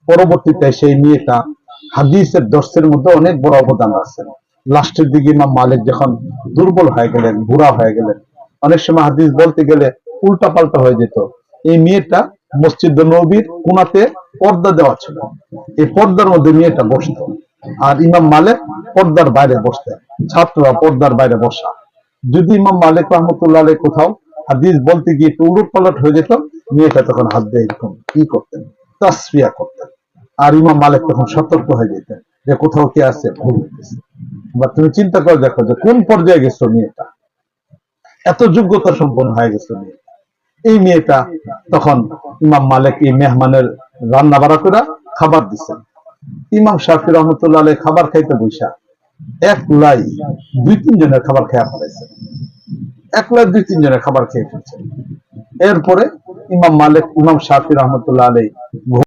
পরবর্তীতে সেই মেয়েটা হাদিসের দর্শের মধ্যে অনেক বড় অবদান আছে। লাস্টের দিকে ইমাম মালিক যখন দুর্বল হয়ে গেলেন, বুড়া হয়ে গেলেন, অনেক সময় হাদিস বলতে গেলে উল্টা পাল্টা হয়ে যেত। এই মেয়েটা মসজিদ নববীর কোনাতে পর্দা দেওয়া ছিল, এই পর্দার মধ্যে মেয়েটা বসতো, আর ইমাম মালিক পর্দার বাইরে বসতেন, ছাত্ররা পর্দার বাইরে বসা। যদি ইমাম মালিক রহমতুল্লাহ আলাইহি কোথাও হাদিস বলতে গিয়ে একটু উলট পালট হয়ে যেত, মেয়েটা তখন হাত দিয়ে এরকম কি করতেন, তাসফিয়া করতেন। আর ইমাম মালিক তখন সতর্ক হয়ে যেতেন যে কোথাও কি আছে, ভুল হইতেছে। বা তুমি চিন্তা করে দেখো যে কোন পর্যায়ে গেছো মেয়েটা, এত যোগ্যতা সম্পন্ন হয়ে গেছে মেয়েটা। এই মেয়েটা তখন ইমাম মালিক এই মেহমানের রান্না বাড়া করে খাবার দিচ্ছেন। ইমাম শাফি রহমতুল্লাহ আলাইহি খাবার খাইতে বৈশা একলাই 2-3 জনের খাবার খেয়ে ফেলাইছেন, একলাই 2-3 জনের খাবার খেয়ে ফেলছেন। এরপরে ইমাম শাফি রহমতুল্লাহ আলাইহি